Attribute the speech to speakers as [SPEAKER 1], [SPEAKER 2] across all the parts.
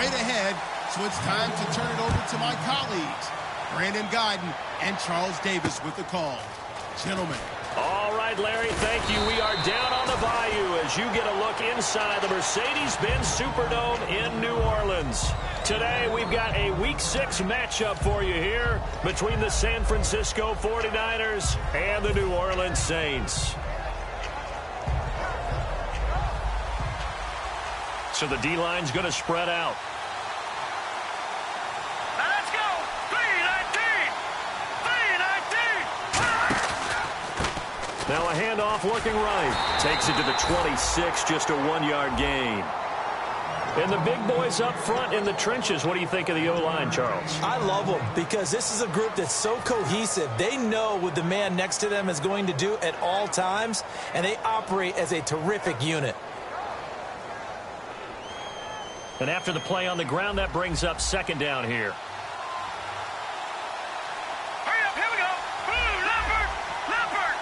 [SPEAKER 1] straight ahead, so it's time to turn it over to my colleagues, Brandon Guyton and Charles Davis with the call. Gentlemen.
[SPEAKER 2] All right, Larry, thank you. We are down on the bayou as you get a look inside the Mercedes-Benz Superdome in New Orleans. Today, we've got a Week 6 matchup for you here between the San Francisco 49ers and the New Orleans Saints. So the D-line's going to spread out.
[SPEAKER 3] Let's go! 3-19! 3-19!
[SPEAKER 2] Now a handoff looking right. Takes it to the 26, just a 1-yard gain. And the big boys up front in the trenches. What do you think of the O-line, Charles?
[SPEAKER 4] I love them because this is a group that's so cohesive. They know what the man next to them is going to do at all times, and they operate as a terrific unit.
[SPEAKER 2] And after the play on the ground, that brings up second down here.
[SPEAKER 3] Hurry up, here we go! Blue, Leopard! Leopard!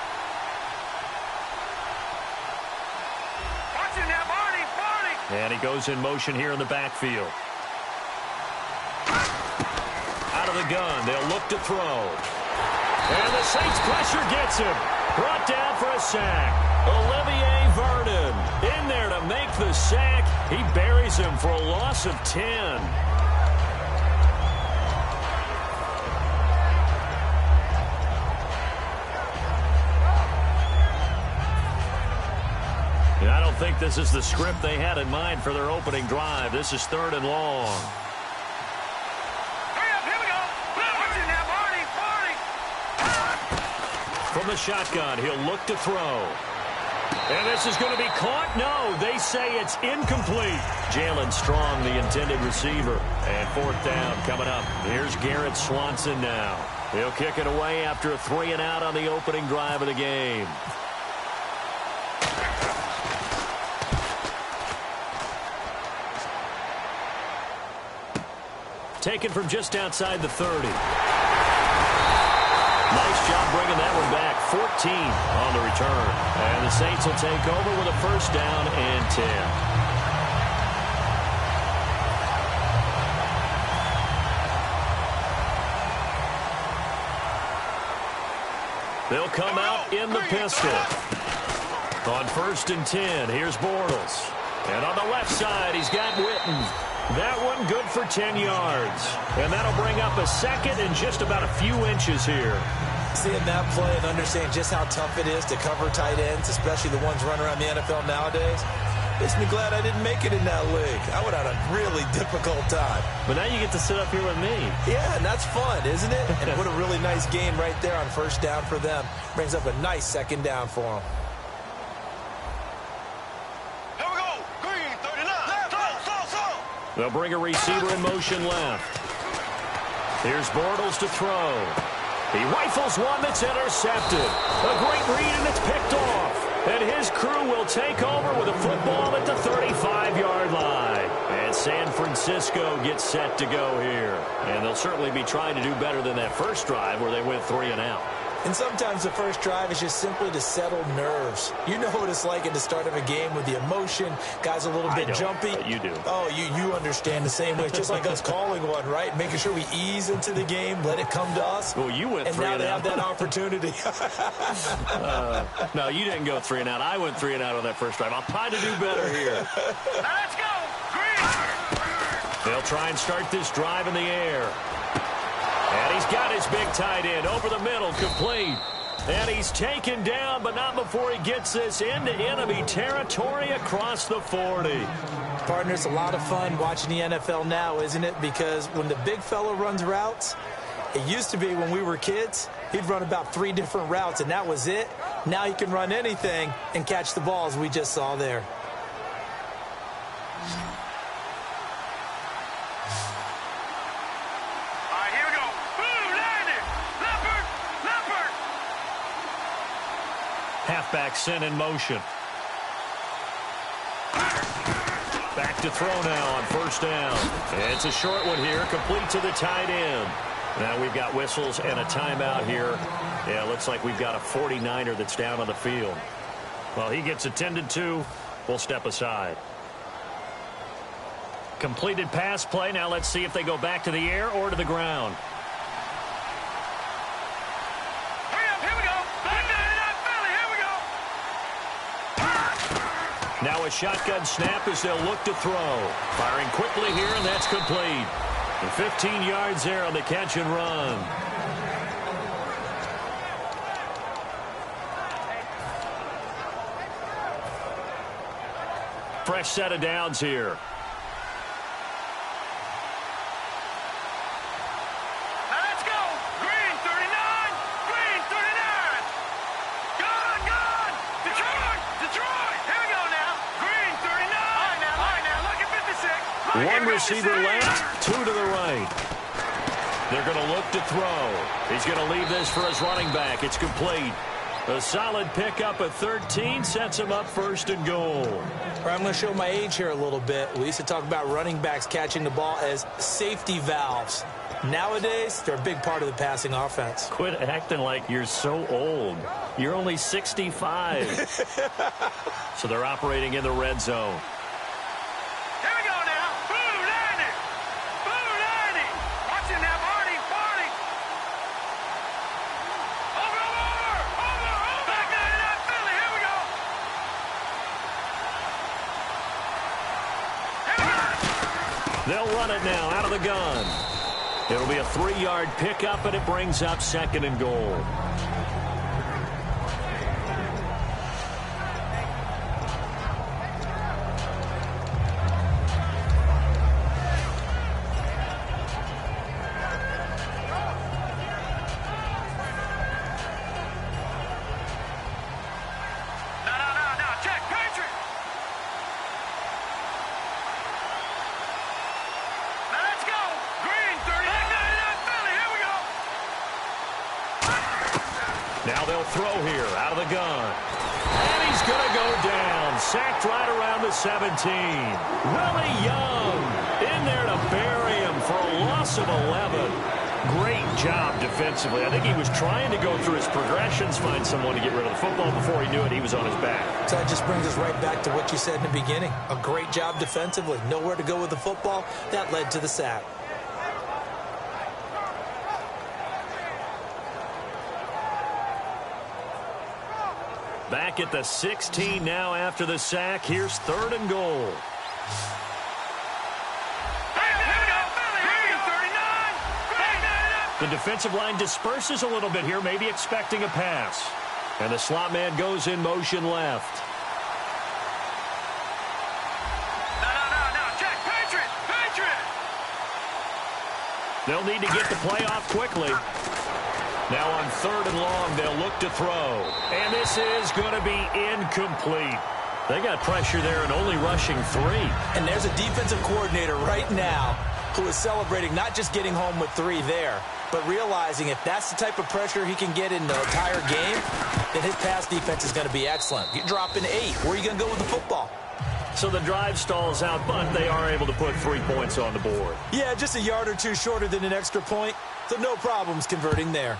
[SPEAKER 3] Watch it now, Barney! Barney!
[SPEAKER 2] And he goes in motion here in the backfield. Out of the gun, they'll look to throw. And the Saints pressure gets him. Brought down for a sack. Olivier Vernon in there to make the sack. He buries him for a loss of 10. And I don't think this is the script they had in mind for their opening drive. This is 3rd and long.
[SPEAKER 3] Hurry up, here we go! Watch it now, Barney! Barney!
[SPEAKER 2] From the shotgun, he'll look to throw. And this is going to be caught. No, they say it's incomplete. Jalen Strong, the intended receiver. And 4th down coming up. Here's Garrett Swanson now. He'll kick it away after a 3-and-out on the opening drive of the game. Taken from just outside the 30. Nice job bringing that one back. 14 on the return. And the Saints will take over with a 1st down and 10. They'll come out in the pistol. On 1st and 10, here's Bortles. And on the left side, he's got Witten. That one good for 10 yards. And that'll bring up a second and just about a few inches here.
[SPEAKER 4] Seeing that play and understanding just how tough it is to cover tight ends, especially the ones running around the NFL nowadays, makes me glad I didn't make it in that league. I would have had a really difficult time.
[SPEAKER 2] But now you get to sit up here with me.
[SPEAKER 4] Yeah, and that's fun, isn't it? And what a really nice game right there on 1st down for them. Brings up a nice 2nd down for them.
[SPEAKER 3] Here we go! Green, 39! Throw!
[SPEAKER 2] They'll bring a receiver in motion left. Here's Bortles to throw. He rifles one that's intercepted. A great read, and it's picked off. And his crew will take over with a football at the 35-yard line. And San Francisco gets set to go here. And they'll certainly be trying to do better than that first drive where they went 3-and-out.
[SPEAKER 4] And sometimes the first drive is just simply to settle nerves. You know what it's like at the start of a game with the emotion. Guys a little bit jumpy.
[SPEAKER 2] You do.
[SPEAKER 4] Oh, you understand the same way. It's just like us calling one, right? Making sure we ease into the game, let it come to us.
[SPEAKER 2] Well, you went 3-and-out.
[SPEAKER 4] And now they have that opportunity.
[SPEAKER 2] No, you didn't go 3-and-out. I went 3-and-out on that first drive. I'll try to do better here.
[SPEAKER 3] Let's go! Green!
[SPEAKER 2] They'll try and start this drive in the air. And he's got his big tight end over the middle, complete. And he's taken down, but not before he gets this into enemy territory across the 40.
[SPEAKER 4] Partner, it's a lot of fun watching the NFL now, isn't it? Because when the big fella runs routes, it used to be when we were kids, he'd run about 3 different routes, and that was it. Now he can run anything and catch the balls we just saw there.
[SPEAKER 2] Halfback sent in motion. Back to throw now on 1st down. It's a short one here, complete to the tight end. Now we've got whistles and a timeout here. Yeah, looks like we've got a 49er that's down on the field. Well, he gets attended to. We'll step aside. completed pass play. Now let's see if they go back to the air or to the ground.
[SPEAKER 3] Here we go. Here we go.
[SPEAKER 2] Now a shotgun snap as they'll look to throw. Firing quickly here, and that's complete. And 15 yards there on the catch and run. Fresh set of downs here.
[SPEAKER 3] Now let's go. Green 39. Green 39. Gone. Detroit. Here we go now. Green 39. All right now. Look at 56.
[SPEAKER 2] One receiver left, two to the right. They're going to look to throw. He's going to leave this for his running back. It's complete. A solid pickup at 13 sets him up first and goal.
[SPEAKER 4] I'm going to show my age here a little bit. We used to talk about running backs catching the ball as safety valves. Nowadays, they're a big part of the passing offense.
[SPEAKER 2] Quit acting like you're so old. You're only 65. So they're operating in the red zone.
[SPEAKER 3] Here we go now. Boo, 90. Watch it now, Barney. Over. Back 99, Philly. Here we go.
[SPEAKER 2] They'll run it now out of the gun. It'll be a 3-yard pickup, and it brings up second and goal. Now they'll throw here out of the gun. And he's going to go down. Sacked right around the 17. Willie Young in there to bury him for a loss of 11. Great job defensively. I think he was trying to go through his progressions, find someone to get rid of the football. Before he knew it, he was on his back.
[SPEAKER 4] So that just brings us right back to what you said in the beginning. A great job defensively. Nowhere to go with the football. That led to the sack.
[SPEAKER 2] Back at the 16 now after the sack. Here's third and goal. The defensive line disperses a little bit here, maybe expecting a pass. And the slot man goes in motion left.
[SPEAKER 3] No. Check. Patriot.
[SPEAKER 2] They'll need to get the play off quickly. Now on third and long, they'll look to throw. And this is going to be incomplete. They got pressure there and only rushing 3.
[SPEAKER 4] And there's a defensive coordinator right now who is celebrating not just getting home with 3 there, but realizing if that's the type of pressure he can get in the entire game, then his pass defense is going to be excellent. You're dropping 8. Where are you going to go with the football?
[SPEAKER 2] So the drive stalls out, but they are able to put 3 points on the board.
[SPEAKER 4] Yeah, just a yard or 2 shorter than an extra point, so no problems converting there.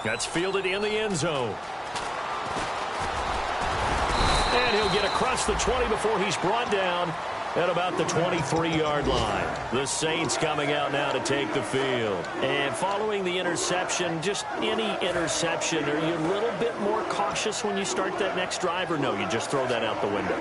[SPEAKER 2] That's fielded in the end zone. And he'll get across the 20 before he's brought down at about the 23-yard line. The Saints coming out now to take the field. And following the interception, just any interception, are you a little bit more cautious when you start that next drive, or no, you just throw that out the window?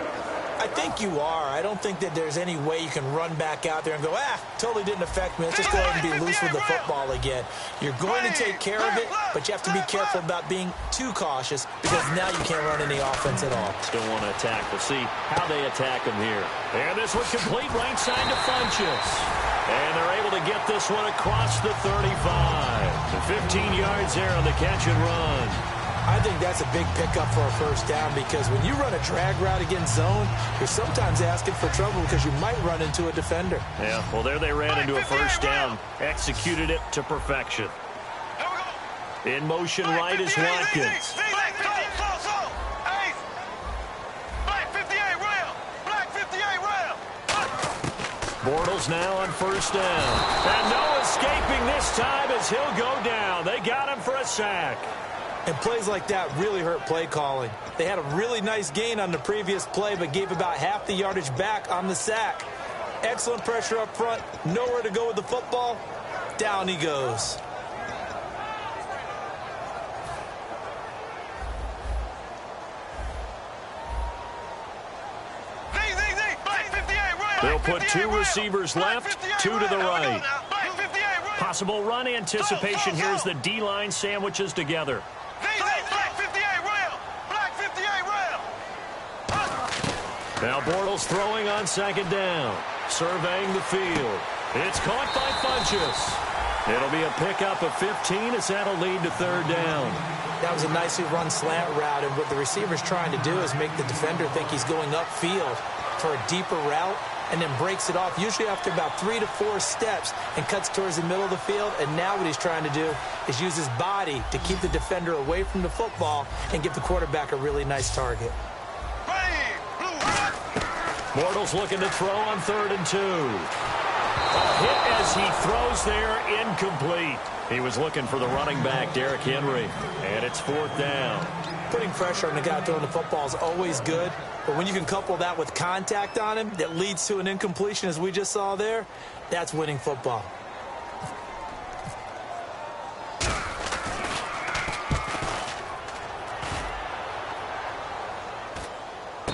[SPEAKER 4] I think you are. I don't think that there's any way you can run back out there and go, totally didn't affect me. Let's just go ahead and be loose with the football again. You're going to take care of it, but you have to be careful about being too cautious because now you can't run any offense at all.
[SPEAKER 2] Still want to attack. We'll see how they attack him here. And this one complete, right side to Funchess. And they're able to get this one across the 35. The 15 yards there on the catch and run.
[SPEAKER 4] I think that's a big pickup for a first down because when you run a drag route against zone, you're sometimes asking for trouble because you might run into a defender.
[SPEAKER 2] Yeah, well, there they ran into a first down. Executed it to perfection. In motion right is Watkins. Bortles now on first down. And no escaping this time as he'll go down. They got him for a sack.
[SPEAKER 4] And plays like that really hurt play calling. They had a really nice gain on the previous play, but gave about half the yardage back on the sack. Excellent pressure up front. Nowhere to go with the football. Down he goes.
[SPEAKER 2] They'll put two receivers left, two to the right. Possible run anticipation here as the D-line sandwiches together. Now Bortles throwing on second down. Surveying the field. It's caught by Funchess. It'll be a pickup of 15 as that'll lead to third down.
[SPEAKER 4] That was a nicely run slant route, and what the receiver's trying to do is make the defender think he's going upfield for a deeper route, and then breaks it off, usually after about 3 to 4 steps, and cuts towards the middle of the field. And now what he's trying to do is use his body to keep the defender away from the football and give the quarterback a really nice target.
[SPEAKER 2] Bortles looking to throw on 3rd and 2. A hit as he throws there, incomplete. He was looking for the running back, Derrick Henry, and it's 4th down.
[SPEAKER 4] Putting pressure on the guy throwing the football is always good, but when you can couple that with contact on him that leads to an incompletion, as we just saw there, that's winning football.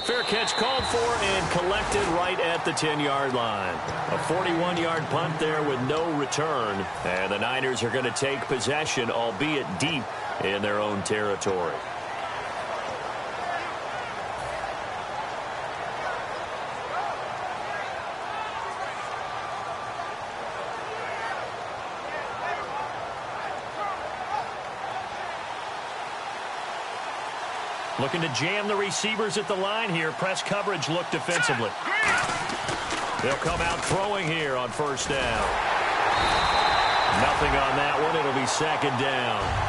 [SPEAKER 2] Fair catch called for and collected right at the 10-yard line. A 41-yard punt there with no return. And the Niners are going to take possession, albeit deep in their own territory. Looking to jam the receivers at the line here. Press coverage look defensively. They'll come out throwing here on 1st down. Nothing on that one. It'll be 2nd down.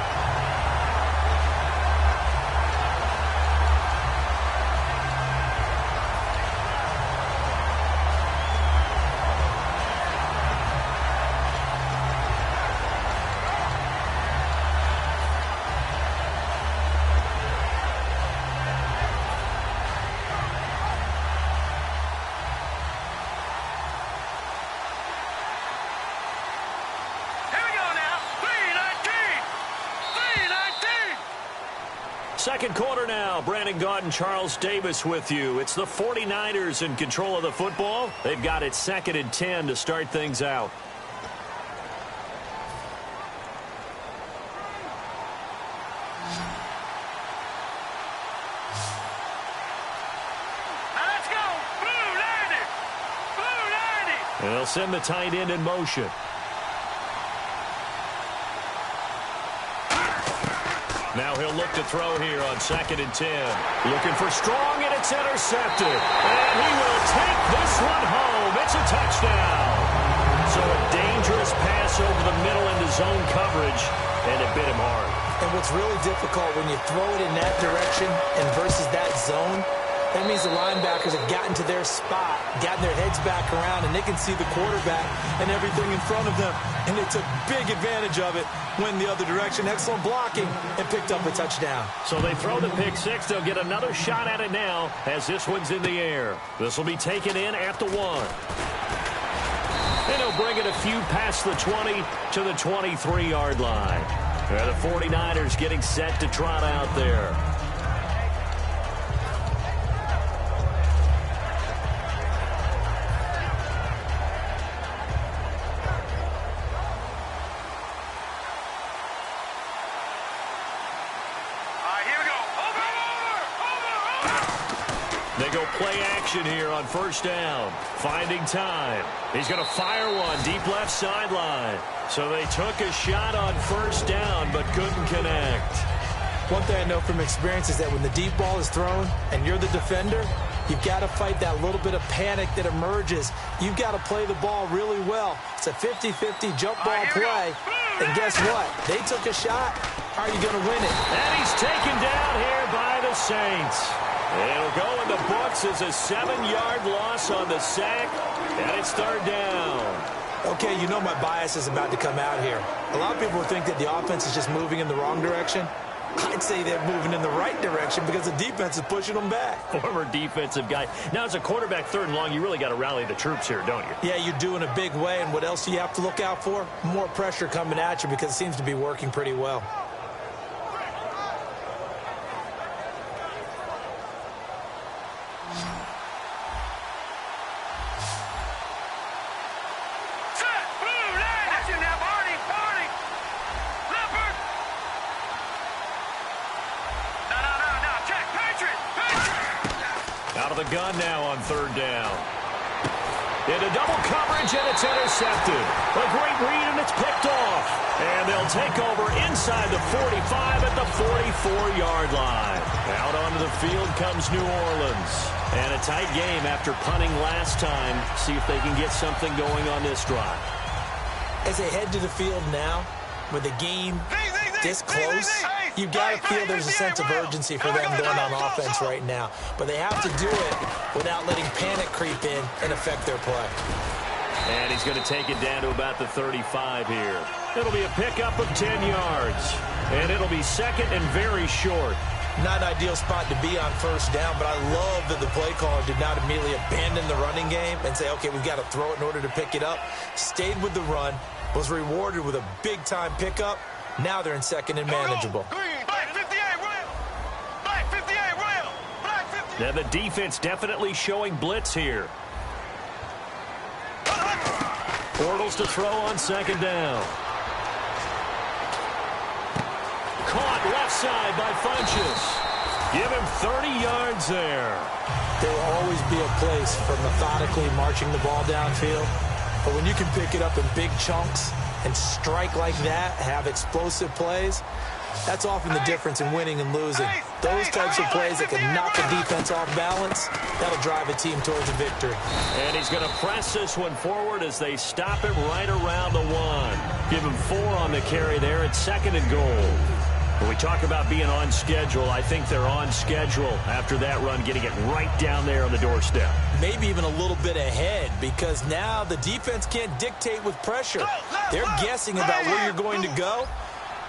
[SPEAKER 2] Second quarter now. Brandon Gaudin, Charles Davis with you. It's the 49ers in control of the football. They've got it 2nd and 10 to start things out.
[SPEAKER 3] Let's go. Blue 90. Blue 90.
[SPEAKER 2] And they'll send the tight end in motion. Now he'll look to throw here on 2nd and 10. Looking for strong, and it's intercepted. And he will take this one home. It's a touchdown. So a dangerous pass over the middle into zone coverage, and it bit him hard.
[SPEAKER 4] And what's really difficult when you throw it in that direction and versus that zone, that means the linebackers have gotten to their spot, gotten their heads back around, and they can see the quarterback and everything in front of them. And they took big advantage of it, went the other direction. Excellent blocking, and picked up a touchdown.
[SPEAKER 2] So they throw the pick six. They'll get another shot at it now as this one's in the air. This will be taken in at the 1. And he'll bring it a few past the 20 to the 23-yard line. The 49ers getting set to trot out there. They go play action here on 1st down. Finding time. He's going to fire one deep left sideline. So they took a shot on 1st down but couldn't connect.
[SPEAKER 4] One thing I know from experience is that when the deep ball is thrown and you're the defender, you've got to fight that little bit of panic that emerges. You've got to play the ball really well. It's a 50-50 jump ball play. And guess what? They took a shot. How are you going to win it?
[SPEAKER 2] And he's taken down here by the Saints. It'll go in the books as a 7-yard loss on the sack, and it's 3rd down.
[SPEAKER 4] Okay, you know my bias is about to come out here. A lot of people think that the offense is just moving in the wrong direction. I'd say they're moving in the right direction because the defense is pushing them back.
[SPEAKER 2] Former defensive guy. Now, as a quarterback, 3rd and long, you really got to rally the troops here, don't you?
[SPEAKER 4] Yeah, you do in a big way. And what else do you have to look out for? More pressure coming at you because it seems to be working pretty well.
[SPEAKER 2] Out of the gun now on 3rd down. Into double coverage, and it's intercepted. A great read, and it's picked off. And they'll take over inside the 45 at the 44-yard line. Out onto the field comes New Orleans. And a tight game after punting last time. See if they can get something going on this drive.
[SPEAKER 4] As they head to the field now, with the game this close, you've got to feel there's a sense of urgency for them going on offense right now. But they have to do it without letting panic creep in and affect their play.
[SPEAKER 2] And he's going to take it down to about the 35 here. It'll be a pickup of 10 yards. And it'll be 2nd and very short.
[SPEAKER 4] Not an ideal spot to be on 1st down, but I love that the play caller did not immediately abandon the running game and say, okay, we've got to throw it in order to pick it up. Stayed with the run, was rewarded with a big-time pickup. Now they're in 2nd and manageable.
[SPEAKER 2] Now the defense definitely showing blitz here. Bortles to throw on 2nd down. Caught left side by Funchess. Give him 30 yards there.
[SPEAKER 4] There will always be a place for methodically marching the ball downfield. But when you can pick it up in big chunks and strike like that, have explosive plays, that's often the difference in winning and losing. Those types of plays that can knock a defense off balance, that'll drive a team towards a victory.
[SPEAKER 2] And he's going to press this one forward as they stop him right around the 1. Give him 4 on the carry there at 2nd and goal. When we talk about being on schedule, I think they're on schedule after that run, getting it right down there on the doorstep.
[SPEAKER 4] Maybe even a little bit ahead, because now the defense can't dictate with pressure. They're guessing about where you're going to go.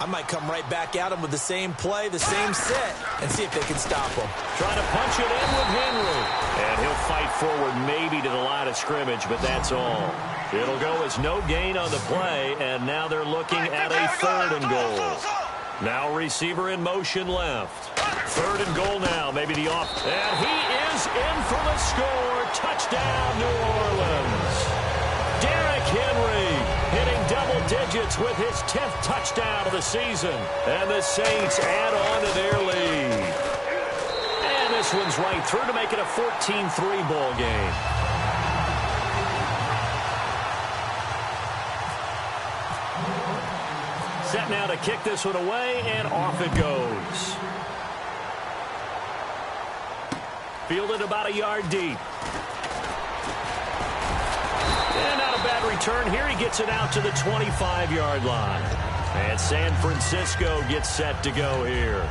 [SPEAKER 4] I might come right back at them with the same play, the same set, and see if they can stop them.
[SPEAKER 2] Trying to punch it in with Henry. And he'll fight forward maybe to the line of scrimmage, but that's all. It'll go as no gain on the play, and now they're looking at a 3rd and goal. Now receiver in motion left. 3rd and goal now, maybe the off. And he is in for the score. Touchdown, New Orleans. Derrick Henry hitting double digits with his 10th touchdown of the season. And the Saints add on to their lead. And this one's right through to make it a 14-3 ball game. Set now to kick this one away, and off it goes. Fielded about a yard deep. And not a bad return here. He gets it out to the 25-yard line. And San Francisco gets set to go here.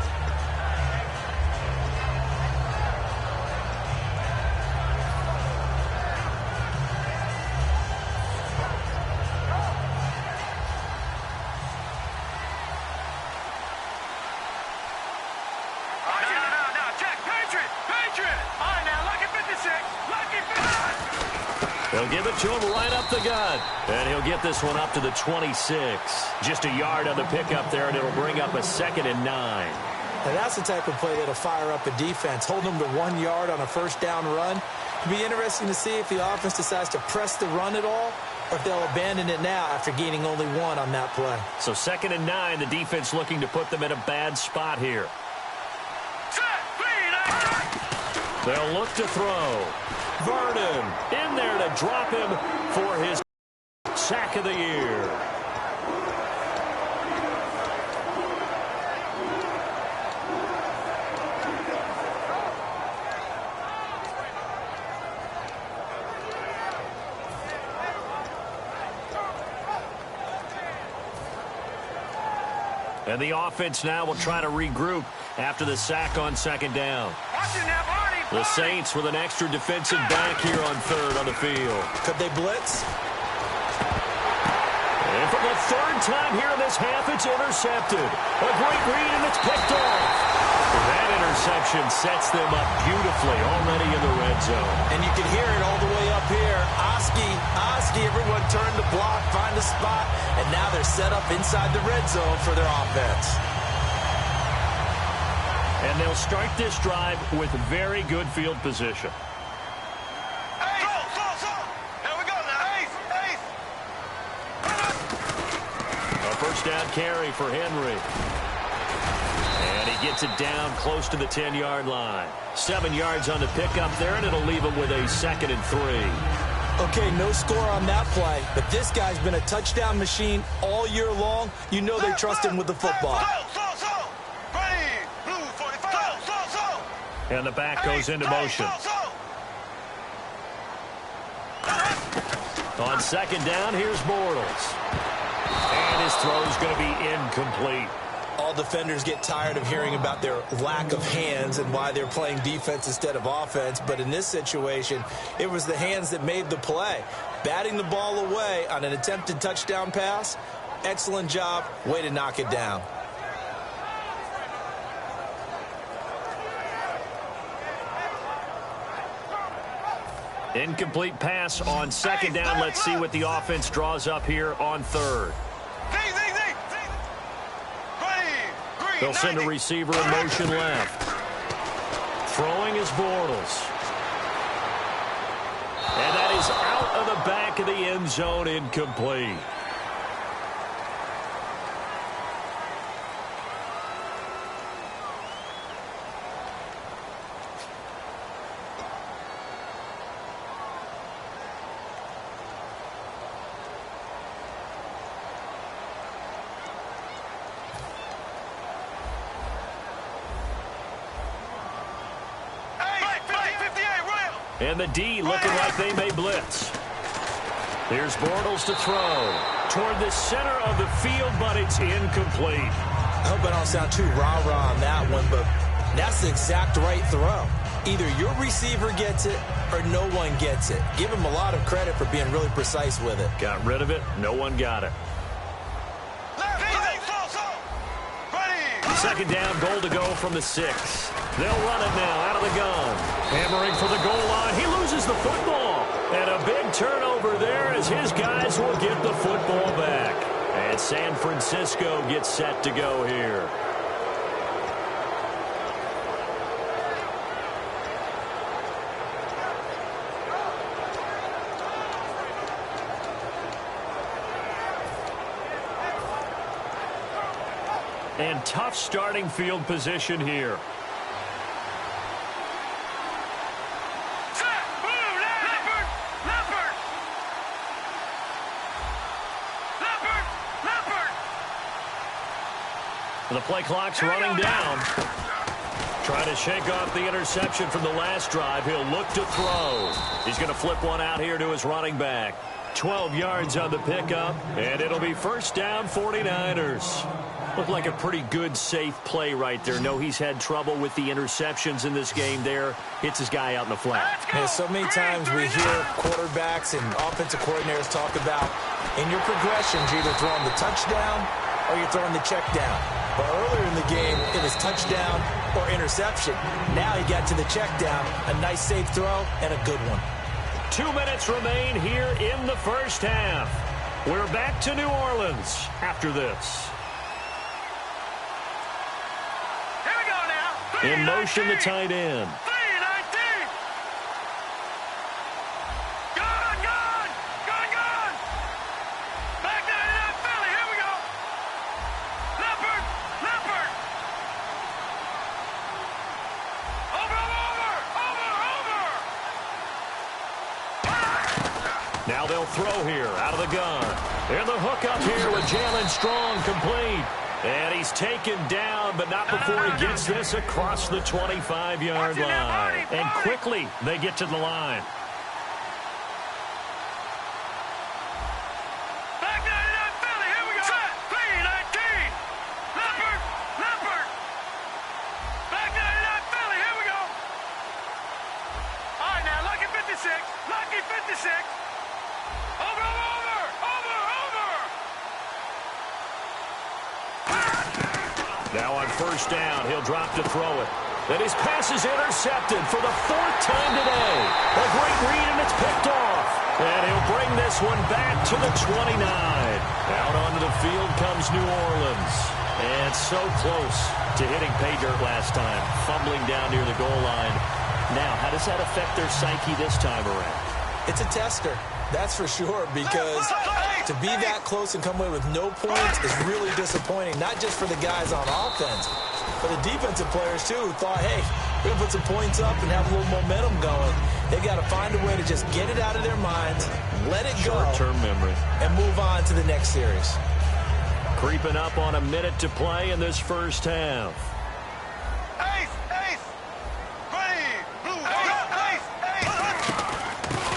[SPEAKER 2] They'll give it to him right up the gut. And he'll get this one up to the 26. Just a yard on the pickup there, and it'll bring up a 2nd and 9.
[SPEAKER 4] And that's the type of play that'll fire up a defense. Hold them to 1 yard on a 1st down run. It'll be interesting to see if the offense decides to press the run at all, or if they'll abandon it now after gaining only 1 on that play.
[SPEAKER 2] So 2nd and 9, the defense looking to put them in a bad spot here. They'll look to throw. Vernon in there to drop him for his sack of the year. And the offense now will try to regroup after the sack on 2nd down. The Saints with an extra defensive back here on 3rd on the field.
[SPEAKER 4] Could they blitz?
[SPEAKER 2] And for the third time here in this half, it's intercepted. A great read, and it's picked off. That interception sets them up beautifully already in the red zone.
[SPEAKER 4] And you can hear it all the way up here. Oski, everyone turn the block, find a spot, and now they're set up inside the red zone for their offense.
[SPEAKER 2] And they'll start this drive with very good field position. First down carry for Henry. And he gets it down close to the 10-yard line. 7 yards on the pickup there, and it'll leave him with a 2nd and 3.
[SPEAKER 4] Okay, no score on that play, but this guy's been a touchdown machine all year long. You know they trust him with the football.
[SPEAKER 2] And the back goes into motion. On 2nd down, here's Bortles. And his throw is going to be incomplete.
[SPEAKER 4] All defenders get tired of hearing about their lack of hands and why they're playing defense instead of offense. But in this situation, it was the hands that made the play. Batting the ball away on an attempted touchdown pass, excellent job. Way to knock it down.
[SPEAKER 2] Incomplete pass on 2nd down. Let's see what the offense draws up here on 3rd. They'll send a receiver in motion left. Throwing is Bortles. And that is out of the back of the end zone, incomplete. And the D looking like they may blitz. Here's Bortles to throw. Toward the center of the field, but it's incomplete.
[SPEAKER 4] I hope I don't sound too rah-rah on that one, but that's the exact right throw. Either your receiver gets it or no one gets it. Give him a lot of credit for being really precise with it.
[SPEAKER 2] Got rid of it. No one got it. 2nd down, goal to go from the 6. They'll run it now out of the gun. Hammering for the goal line. He loses the football. And a big turnover there as his guys will get the football back. And San Francisco gets set to go here. And tough starting field position here. The play clock's running down. Trying to shake off the interception from the last drive. He'll look to throw. He's going to flip one out here to his running back. 12 yards on the pickup, and it'll be first down 49ers. Looked like a pretty good, safe play right there. No, he's had trouble with the interceptions in this game there. Hits his guy out in the flat.
[SPEAKER 4] Yeah, so many times we hear quarterbacks and offensive coordinators talk about in your progressions, you're either throwing the touchdown or you're throwing the check down. But earlier in the game, it was touchdown or interception. Now he got to the check down, a nice safe throw, and a good one.
[SPEAKER 2] 2 minutes remain here in the first half. We're back to New Orleans after this.
[SPEAKER 3] Here we go now.
[SPEAKER 2] In motion, the tight end. Now they'll throw here out of the gun. And the hook up here with Jalen Strong complete. And he's taken down, but not before he gets this across the 25-yard line. And quickly, they get to the line. Now on first down, he'll drop to throw it. And his pass is intercepted for the 4th time today. A great read, and it's picked off. And he'll bring this one back to the 29. Out onto the field comes New Orleans. And so close to hitting pay dirt last time, fumbling down near the goal line. Now, how does that affect their psyche this time around?
[SPEAKER 4] It's a tester, that's for sure, because to be that close and come away with no points is really disappointing, not just for the guys on offense, but the defensive players, too, who thought, hey, we're going to put some points up and have a little momentum going. They got to find a way to just get it out of their minds, let it go,
[SPEAKER 2] short-term memory,
[SPEAKER 4] and move on to the next series.
[SPEAKER 2] Creeping up on a minute to play in this first half.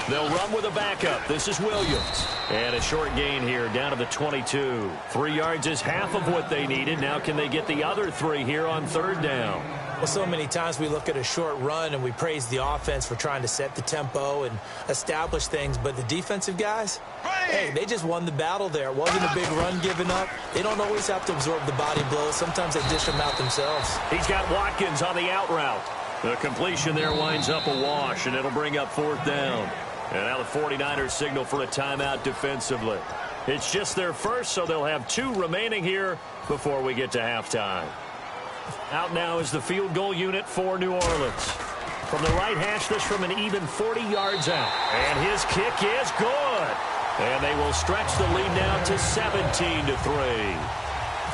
[SPEAKER 2] They'll run with a backup. This is Williams. And a short gain here down to the 22. 3 yards is half of what they needed. Now can they get the other 3 here on third down?
[SPEAKER 4] Well, so many times we look at a short run and we praise the offense for trying to set the tempo and establish things. But the defensive guys, hey, they just won the battle there. It wasn't a big run given up. They don't always have to absorb the body blows. Sometimes they dish them out themselves.
[SPEAKER 2] He's got Watkins on the out route. The completion there winds up a wash, and it'll bring up 4th down. And now the 49ers signal for a timeout defensively. It's just their first, so they'll have 2 remaining here before we get to halftime. Out now is the field goal unit for New Orleans. From the right hash, this from an even 40 yards out. And his kick is good. And they will stretch the lead now to 17-3.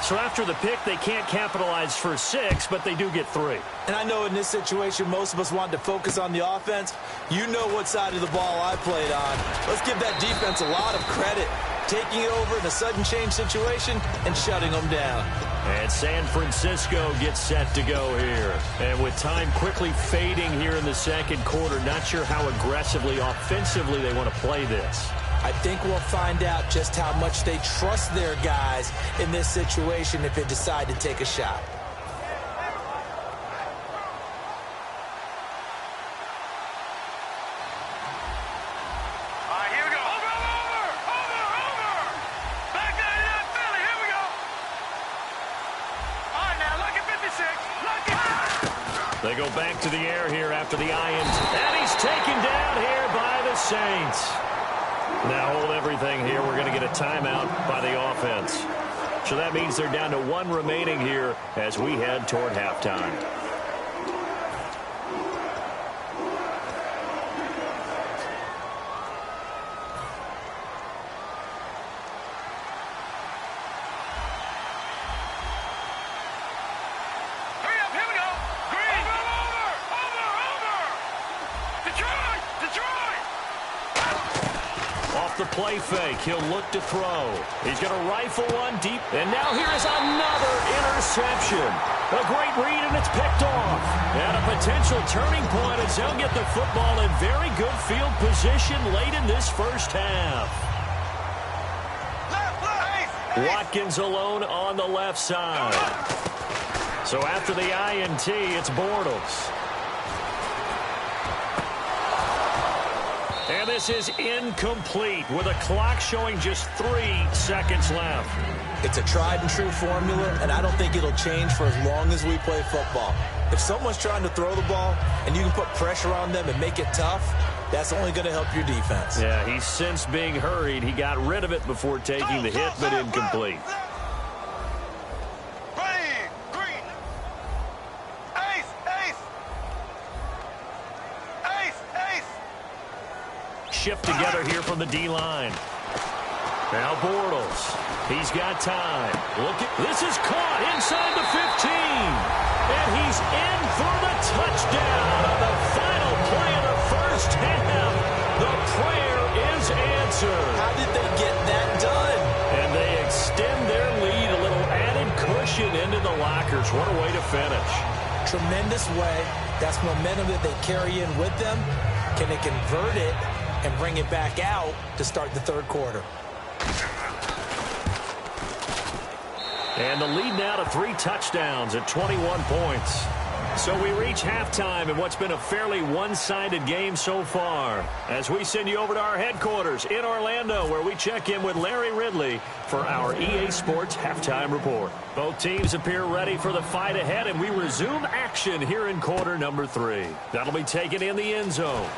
[SPEAKER 2] So after the pick, they can't capitalize for 6, but they do get 3.
[SPEAKER 4] And I know in this situation, most of us wanted to focus on the offense. You know what side of the ball I played on. Let's give that defense a lot of credit. Taking it over in a sudden change situation and shutting them down.
[SPEAKER 2] And San Francisco gets set to go here. And with time quickly fading here in the second quarter, not sure how aggressively, offensively they want to play this.
[SPEAKER 4] I think we'll find out just how much they trust their guys in this situation if they decide to take a shot.
[SPEAKER 3] All right, here we go. Over. Back down to that Philly. Here we go. All right, now look at 56. Look at.
[SPEAKER 2] They go back to the air here after the INT. And he's taken down here by the Saints. Now hold everything here. We're going to get a timeout by the offense. So that means they're down to 1 remaining here as we head toward halftime.
[SPEAKER 3] Hurry up, here we go. Green. Over. Detroit.
[SPEAKER 2] Off the play fake, he'll look to throw. He's going to rifle one deep. And now here is another interception. A great read, and it's picked off. And a potential turning point as they'll get the football in very good field position late in this first half. Watkins alone on the left side. So after the INT, it's Bortles. And this is incomplete with a clock showing just 3 seconds left.
[SPEAKER 4] It's a tried and true formula, and I don't think it'll change for as long as we play football. If someone's trying to throw the ball and you can put pressure on them and make it tough, that's only going to help your defense.
[SPEAKER 2] Yeah, he's since being hurried. He got rid of it before taking the hit, but incomplete. Shift together here from the D-line. Now Bortles. He's got time. Look at this is caught inside the 15. And he's in for the touchdown on the final play of the first half. The prayer is answered.
[SPEAKER 4] How did they get that done?
[SPEAKER 2] And they extend their lead, a little added cushion into the lockers. What a way to finish.
[SPEAKER 4] Tremendous way. That's momentum that they carry in with them. Can they convert it and bring it back out to start the third quarter?
[SPEAKER 2] And the lead now to 3 touchdowns at 21 points. So we reach halftime in what's been a fairly one-sided game so far, as we send you over to our headquarters in Orlando, where we check in with Larry Ridley for our EA Sports Halftime Report. Both teams appear ready for the fight ahead, and we resume action here in quarter number 3. That'll be taken in the end zone.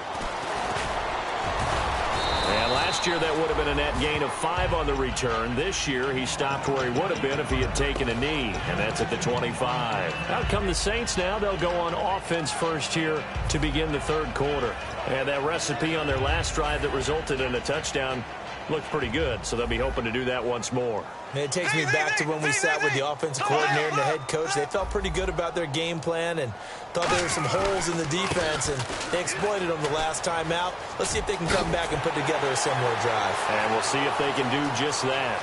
[SPEAKER 2] And last year, that would have been a net gain of 5 on the return. This year, he stopped where he would have been if he had taken a knee, and that's at the 25. Out come the Saints now. They'll go on offense first here to begin the third quarter. And that recipe on their last drive that resulted in a touchdown looked pretty good, so they'll be hoping to do that once more.
[SPEAKER 4] It takes me back to when we sat with the offensive coordinator and the head coach. They felt pretty good about their game plan and thought there were some holes in the defense, and they exploited them the last time out. Let's see if they can come back and put together a similar drive.
[SPEAKER 2] And we'll see if they can do just that.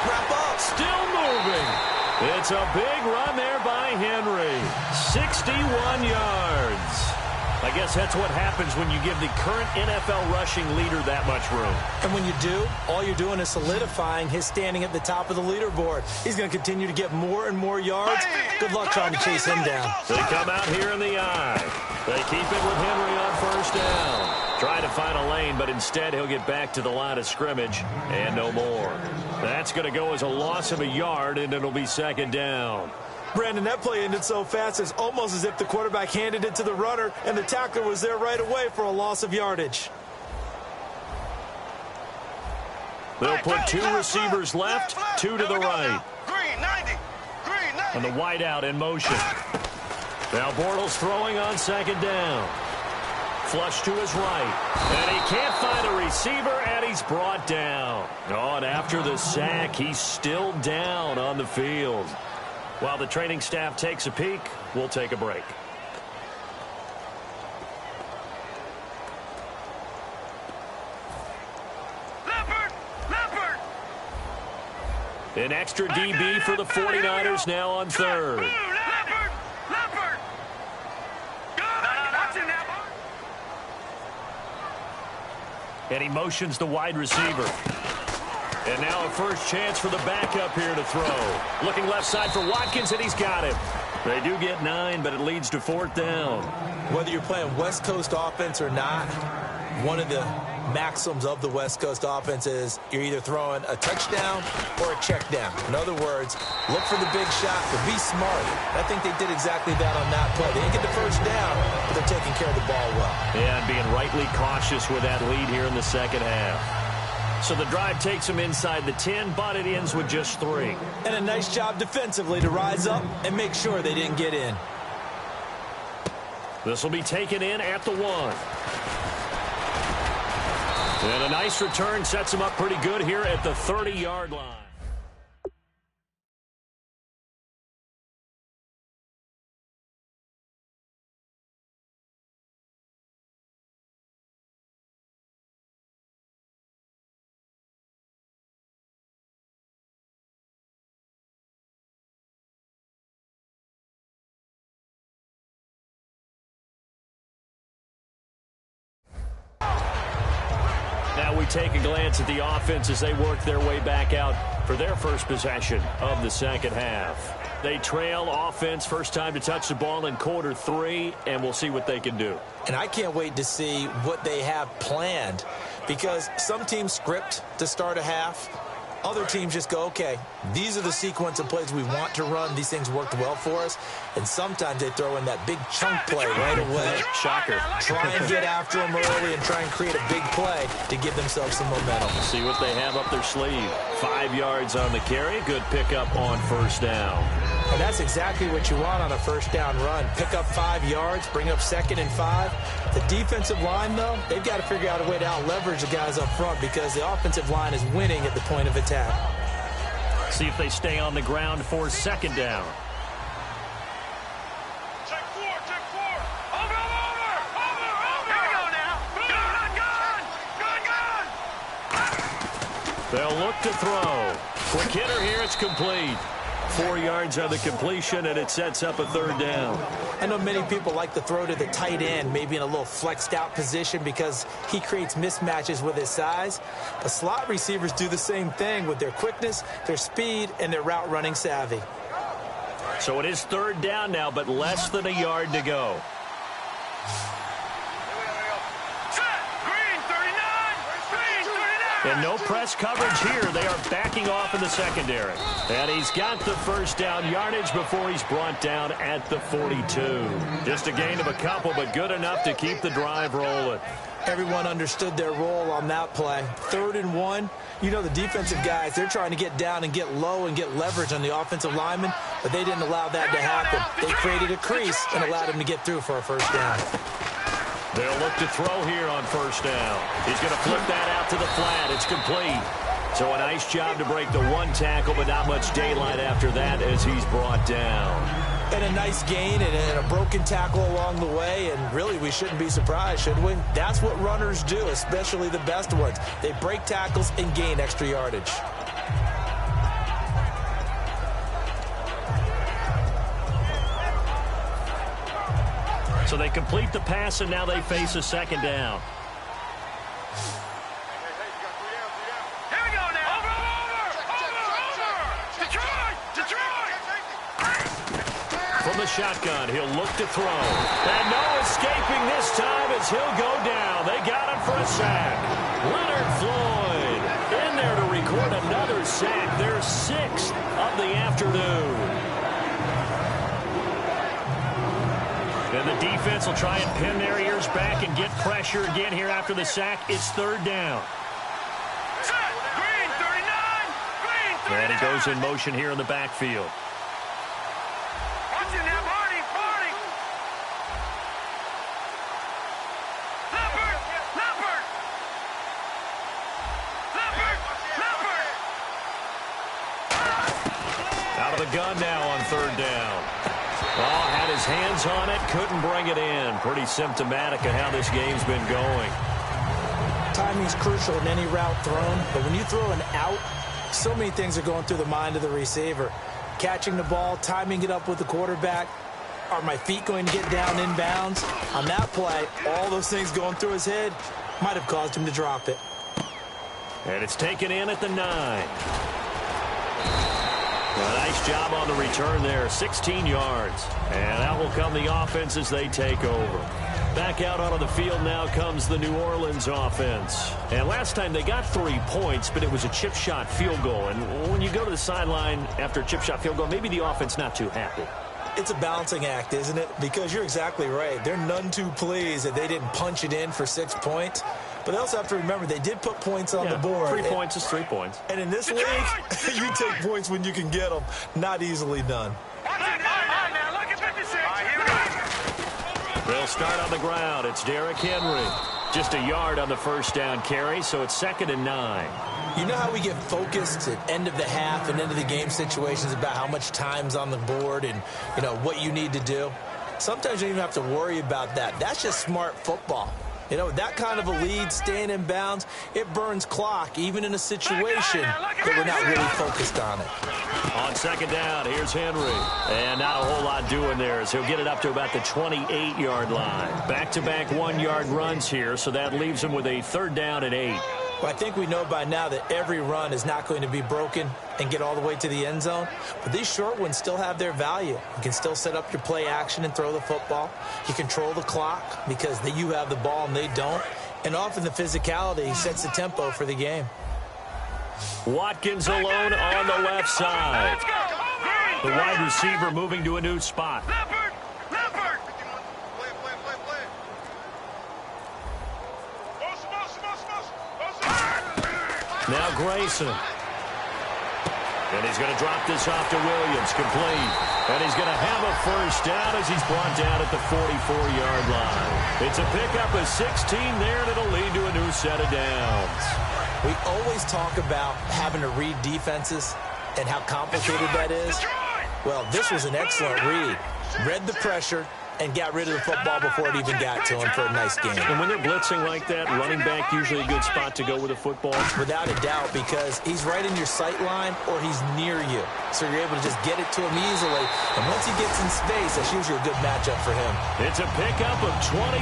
[SPEAKER 4] Wrap up.
[SPEAKER 2] Still moving. It's a big run there by Henry. 61 yards. I guess that's what happens when you give the current NFL rushing leader that much room.
[SPEAKER 4] And when you do, all you're doing is solidifying his standing at the top of the leaderboard. He's going to continue to get more and more yards. Good luck trying to chase him down.
[SPEAKER 2] They come out here in the eye. They keep it with Henry on first down. Try to find a lane, but instead he'll get back to the line of scrimmage and no more. That's going to go as a loss of a yard, and it'll be second down.
[SPEAKER 4] Brandon, that play ended so fast, it's almost as if the quarterback handed it to the runner and the tackler was there right away for a loss of yardage.
[SPEAKER 2] They'll put 2 receivers left, 2 to the right.
[SPEAKER 3] Green 90. Green 90.
[SPEAKER 2] And the wide out in motion. Now Bortles throwing on second down. Flush to his right. And he can't find a receiver, and he's brought down. Oh, and after the sack, he's still down on the field. While the training staff takes a peek, we'll take a break.
[SPEAKER 3] Leopard. Leopard.
[SPEAKER 2] An extra DB for the 49ers now on third.
[SPEAKER 3] Leopard. Leopard. Watch it now.
[SPEAKER 2] And he motions the wide receiver. And now a first chance for the backup here to throw. Looking left side for Watkins, and he's got him. They do get 9, but it leads to fourth down.
[SPEAKER 4] Whether you're playing West Coast offense or not, one of the maxims of the West Coast offense is you're either throwing a touchdown or a check down. In other words, look for the big shot, but be smart. I think they did exactly that on that play. They didn't get the first down, but they're taking care of the ball well.
[SPEAKER 2] Yeah, and being rightly cautious with that lead here in the second half. So the drive takes them inside the 10, but it ends with just 3.
[SPEAKER 4] And a nice job defensively to rise up and make sure they didn't get in.
[SPEAKER 2] This will be taken in at the 1. And a nice return sets them up pretty good here at the 30-yard line. Now we take a glance at the offense as they work their way back out for their first possession of the second half. They trail offense, first time to touch the ball in quarter 3, and we'll see what they can do.
[SPEAKER 4] And I can't wait to see what they have planned, because some teams script to start a half. Other teams just go, okay, these are the sequence of plays we want to run. These things worked well for us. And sometimes they throw in that big chunk play right away.
[SPEAKER 2] Shocker.
[SPEAKER 4] Try and get after them early and try and create a big play to give themselves some momentum.
[SPEAKER 2] See what they have up their sleeve. 5 yards on the carry. Good pickup on first down.
[SPEAKER 4] And that's exactly what you want on a first down run. Pick up 5 yards, bring up 2nd and 5. The defensive line, though, they've got to figure out a way to out-leverage the guys up front because the offensive line is winning at the point of attack.
[SPEAKER 2] See if they stay on the ground for second down.
[SPEAKER 3] Check 4. Check 4. Over. Here we go now. Good.
[SPEAKER 2] They'll look to throw. Quick hitter here. It's complete. 4 yards on the completion, and it sets up a third down.
[SPEAKER 4] I know many people like to throw to the tight end, maybe in a little flexed out position because he creates mismatches with his size. But slot receivers do the same thing with their quickness, their speed, and their route running savvy.
[SPEAKER 2] So it is third down now, but less than a yard to go. And no press coverage here. They are backing off in the secondary. And he's got the first down yardage before he's brought down at the 42. Just a gain of a couple, but good enough to keep the drive rolling.
[SPEAKER 4] Everyone understood their role on that play. 3rd and 1. You know the defensive guys, they're trying to get down and get low and get leverage on the offensive lineman, but they didn't allow that to happen. They created a crease and allowed him to get through for a first down.
[SPEAKER 2] They'll look to throw here on first down. He's going to flip that out to the flat. It's complete. So a nice job to break the one tackle, but not much daylight after that as he's brought down.
[SPEAKER 4] And a nice gain and a broken tackle along the way, and really we shouldn't be surprised, should we? That's what runners do, especially the best ones. They break tackles and gain extra yardage.
[SPEAKER 2] So they complete the pass, and now they face a second down.
[SPEAKER 3] Here we go now. Over. Detroit.
[SPEAKER 2] From the shotgun, he'll look to throw. And no escaping this time as he'll go down. They got him for a sack. Leonard Floyd in there to record another sack. Their 6th of the afternoon. And the defense will try and pin their ears back and get pressure again here after the sack. It's third down.
[SPEAKER 3] Green 39.
[SPEAKER 2] And he goes in motion here in the backfield.
[SPEAKER 3] Watch him now, Marty.
[SPEAKER 2] Out of the gun now on third down. Oh, had his hands on it, couldn't bring it in. Pretty symptomatic of how this game's been going.
[SPEAKER 4] Timing's crucial in any route thrown, but when you throw an out, so many things are going through the mind of the receiver. Catching the ball, timing it up with the quarterback. Are my feet going to get down in bounds? On that play, all those things going through his head might have caused him to drop it.
[SPEAKER 2] And it's taken in at the 9. A nice job on the return there, 16 yards. And out will come the offense as they take over. Back out onto the field now comes the New Orleans offense. And last time they got 3 points, but it was a chip shot field goal. And when you go to the sideline after a chip shot field goal, maybe the offense not too happy.
[SPEAKER 4] It's a balancing act, isn't it? Because you're exactly right. They're none too pleased that they didn't punch it in for 6 points. But they also have to remember they did put points on the board.
[SPEAKER 2] 3 points is 3 points.
[SPEAKER 4] And in this league, you take points when you can get them. Not easily done.
[SPEAKER 2] They'll start on the ground. It's Derrick Henry. Just a yard on the first down carry, so it's 2nd and 9.
[SPEAKER 4] You know how we get focused at end of the half and end of the game situations about how much time's on the board and, you know, what you need to do? Sometimes you don't even have to worry about that. That's just smart football. You know, that kind of a lead, staying in bounds, it burns clock, even in a situation that we're not really focused on it.
[SPEAKER 2] On second down, here's Henry. And not a whole lot doing there as he'll get it up to about the 28-yard line. Back-to-back 1-yard runs here, so that leaves him with a 3rd down and 8.
[SPEAKER 4] Well, I think we know by now that every run is not going to be broken and get all the way to the end zone. But these short ones still have their value. You can still set up your play action and throw the football. You control the clock because you have the ball and they don't. And often the physicality sets the tempo for the game.
[SPEAKER 2] Watkins alone on the left side. The wide receiver moving to a new spot. Now Grayson. And he's going to drop this off to Williams, complete. And he's going to have a first down as he's brought down at the 44-yard line. It's a pickup of 16 there, and it'll lead to a new set of downs.
[SPEAKER 4] We always talk about having to read defenses and how complicated that is. Well, this was an excellent read. Read the pressure and got rid of the football before it even got to him for a nice game.
[SPEAKER 2] And when they're blitzing like that, running back usually a good spot to go with a football.
[SPEAKER 4] Without a doubt, because he's right in your sight line or he's near you. So you're able to just get it to him easily. And once he gets in space, that's usually a good matchup for him.
[SPEAKER 2] It's a pickup of 21.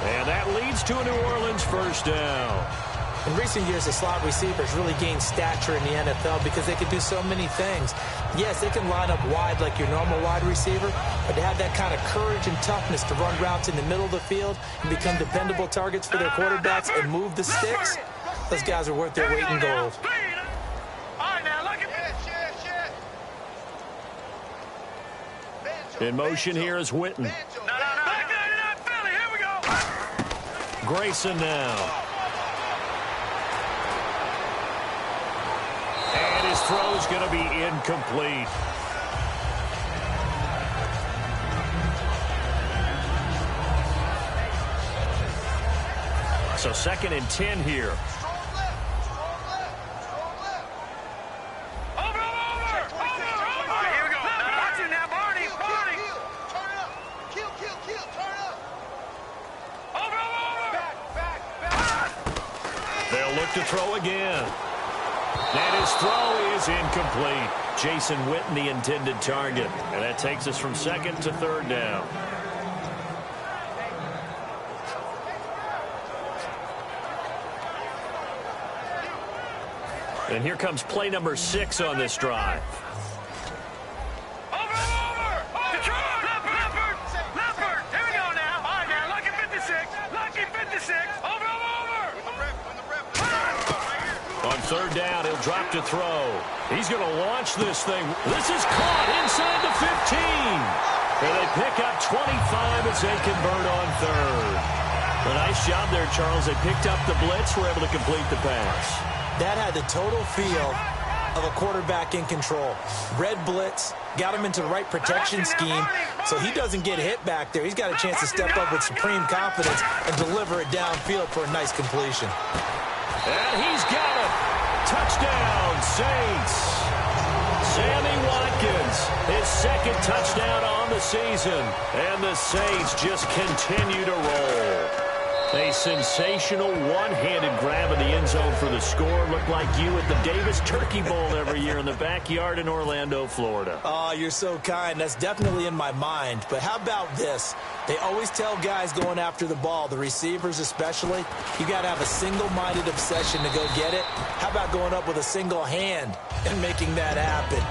[SPEAKER 2] And that leads to a New Orleans first down.
[SPEAKER 4] In recent years, the slot receivers really gained stature in the NFL because they can do so many things. Yes, they can line up wide like your normal wide receiver, but to have that kind of courage and toughness to run routes in the middle of the field and become dependable targets for their quarterbacks and move the sticks, those guys are worth their weight in gold.
[SPEAKER 2] In motion here is Witten. Grayson now. And his throw's going to be incomplete. So 2nd and 10 here. To throw again. And his throw is incomplete. Jason Witten, the intended target. And that takes us from 2nd to 3rd down. And here comes play number 6 on this drive. On 3rd down, he'll drop to throw. He's going to launch this thing. This is caught inside the 15. And they pick up 25 as they convert on 3rd. A nice job there, Charles. They picked up the blitz, were able to complete the pass.
[SPEAKER 4] That had the total feel of a quarterback in control. Red blitz, got him into the right protection scheme, so he doesn't get hit back there. He's got a chance to step up with supreme confidence and deliver it downfield for a nice completion.
[SPEAKER 2] And he's got it. Touchdown, Saints. Sammy Watkins, his 2nd touchdown on the season. And the Saints just continue to roll. A sensational one-handed grab in the end zone for the score. Looked like you at the Davis Turkey Bowl every year in the backyard in Orlando, Florida.
[SPEAKER 4] Oh, you're so kind. That's definitely in my mind. But how about this? They always tell guys going after the ball, the receivers especially, you got to have a single-minded obsession to go get it. How about going up with a single hand and making that happen?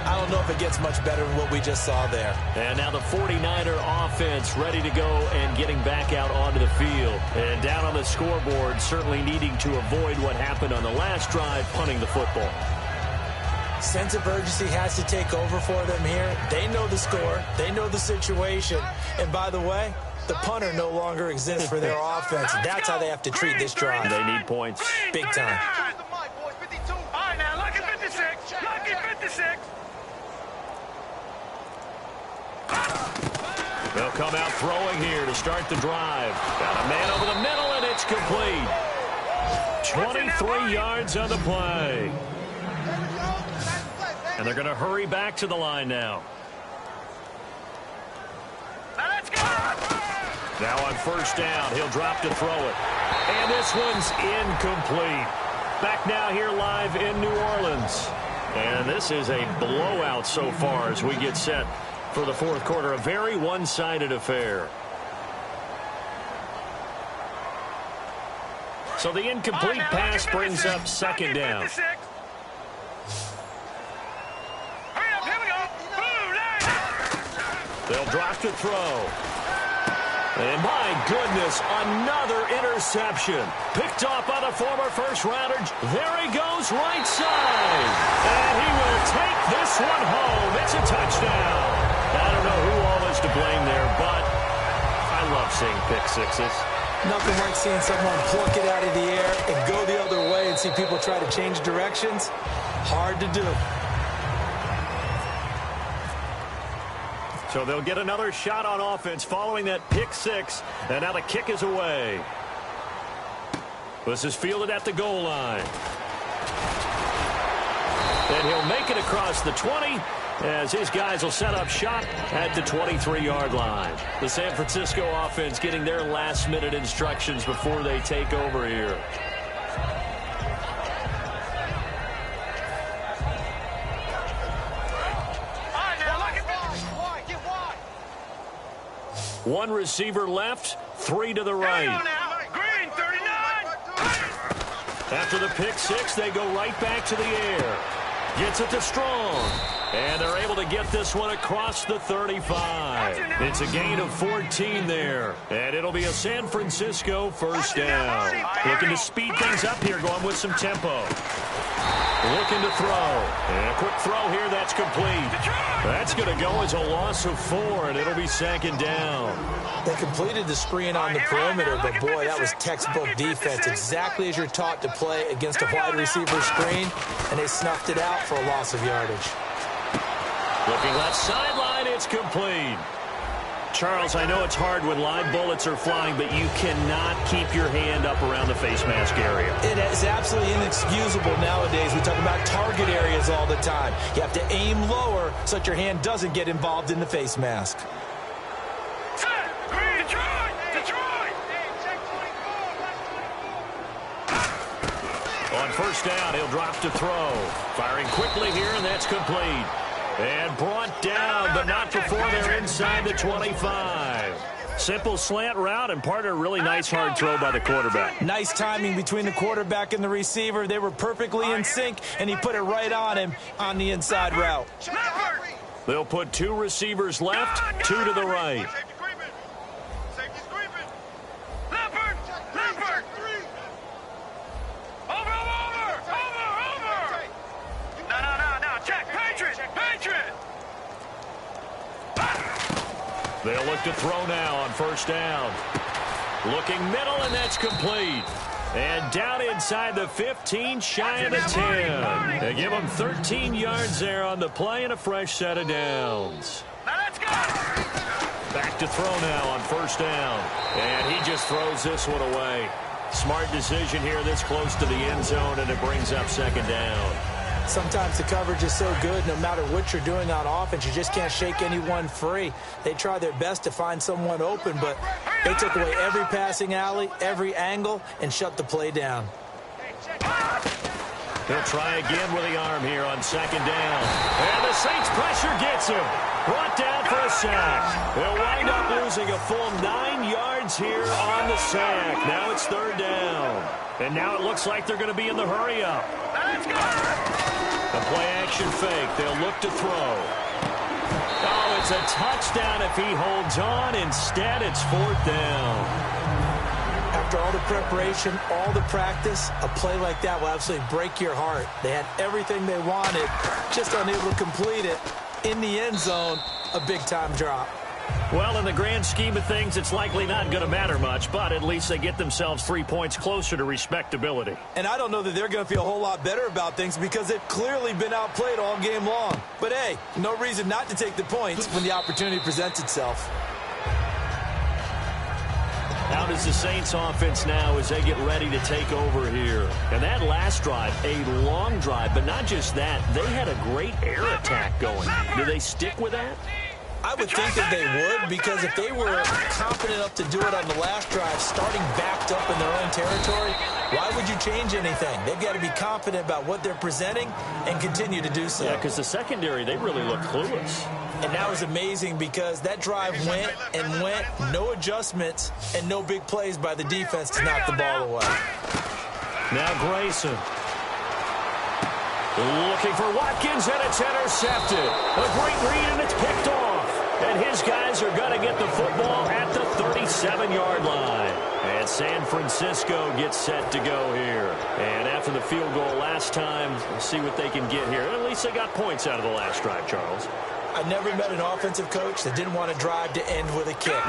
[SPEAKER 4] I don't know if it gets much better than what we just saw there.
[SPEAKER 2] And now the 49er offense ready to go and getting back out onto the field. And down on the scoreboard, certainly needing to avoid what happened on the last drive, punting the football.
[SPEAKER 4] Sense of urgency has to take over for them here. They know the score. They know the situation. And by the way, the punter no longer exists for their offense. That's how they have to treat this drive.
[SPEAKER 2] They need points.
[SPEAKER 4] Big time.
[SPEAKER 3] All right, now, lucky 56. Lucky 56.
[SPEAKER 2] They'll come out throwing here to start the drive. Got a man over the middle, and it's complete. 23 yards on the play. And they're going to hurry back to the line now.
[SPEAKER 3] Let's go.
[SPEAKER 2] Now on 1st down, he'll drop to throw it. And this one's incomplete. Back now here live in New Orleans. And this is a blowout so far as we get set for the 4th quarter. A very one-sided affair. So the incomplete pass brings up 2nd down. They'll drop to throw. And my goodness, another interception. Picked off by the former first-rounder. There he goes, right side. And he will take this one home. It's a touchdown. I don't know who all is to blame there, but I love seeing pick sixes.
[SPEAKER 4] Nothing like seeing someone pluck it out of the air and go the other way and see people try to change directions. Hard to do.
[SPEAKER 2] So they'll get another shot on offense following that pick six. And now the kick is away. This is fielded at the goal line. And he'll make it across the 20 as his guys will set up shop at the 23-yard line. The San Francisco offense getting their last-minute instructions before they take over here. One receiver left, 3 to the right.
[SPEAKER 3] Green, 39.
[SPEAKER 2] After the pick six, they go right back to the air. Gets it to Strong. And they're able to get this one across the 35. It's a gain of 14 there. And it'll be a San Francisco first down. Looking to speed things up here, going with some tempo. Looking to throw. And a quick throw here, that's complete. That's going to go as a loss of 4, and it'll be second down.
[SPEAKER 4] They completed the screen on the perimeter, but boy, that was textbook defense. Exactly as you're taught to play against a wide receiver screen, and they snuffed it out for a loss of yardage.
[SPEAKER 2] Looking left sideline, it's complete. Charles, I know it's hard when live bullets are flying, but you cannot keep your hand up around the face mask area.
[SPEAKER 4] It is absolutely inexcusable nowadays. We talk about target areas all the time. You have to aim lower so that your hand doesn't get involved in the face mask.
[SPEAKER 3] Detroit!
[SPEAKER 2] On first down, he'll drop to throw. Firing quickly here, and that's complete. And brought down, but not before they're inside the 25. Simple slant route and part of a really nice hard throw by the quarterback.
[SPEAKER 4] Nice timing between the quarterback and the receiver. They were perfectly in sync, and he put it right on him on the inside route.
[SPEAKER 2] They'll put 2 receivers left, 2 to the right. They'll look to throw now on first down. Looking middle, and that's complete. And down inside the 15, shy of the 10. They give them 13 yards there on the play and a fresh set of downs.
[SPEAKER 3] Now let's go!
[SPEAKER 2] Back to throw now on first down. And he just throws this one away. Smart decision here this close to the end zone, and it brings up second down.
[SPEAKER 4] Sometimes the coverage is so good, no matter what you're doing on offense, you just can't shake anyone free. They try their best to find someone open, but they took away every passing alley, every angle, and shut the play down.
[SPEAKER 2] They'll try again with the arm here on second down. And the Saints pressure gets him. Brought down for a sack. They'll wind up losing a full 9 yards here on the sack. Now it's third down. And now it looks like they're going to be in the hurry-up.
[SPEAKER 3] Let's go!
[SPEAKER 2] The play-action fake. They'll look to throw. Oh, it's a touchdown if he holds on. Instead, it's fourth down.
[SPEAKER 4] After all the preparation, all the practice, a play like that will absolutely break your heart. They had everything they wanted, just unable to complete it. In the end zone, a big-time drop.
[SPEAKER 2] Well, in the grand scheme of things, it's likely not going to matter much, but at least they get themselves 3 points closer to respectability.
[SPEAKER 4] And I don't know that they're going to feel a whole lot better about things because they've clearly been outplayed all game long. But, hey, no reason not to take the points when the opportunity presents itself.
[SPEAKER 2] How does the Saints offense now as they get ready to take over here? And that last drive, a long drive, but not just that. They had a great air attack going. Do they stick with that?
[SPEAKER 4] I would think that they would, because if they were confident enough to do it on the last drive, starting backed up in their own territory, why would you change anything? They've got to be confident about what they're presenting and continue to do so.
[SPEAKER 2] Yeah, because the secondary, they really look clueless.
[SPEAKER 4] And that was amazing because that drive went and went, no adjustments, and no big plays by the defense to knock the ball away.
[SPEAKER 2] Now Grayson. Looking for Watkins, and it's intercepted. A great read, and it's picked off. And his guys are going to get the football at the 37-yard line. And San Francisco gets set to go here. And after the field goal last time, we'll see what they can get here. At least they got points out of the last drive, Charles.
[SPEAKER 4] I never met an offensive coach that didn't want to drive to end with a kick.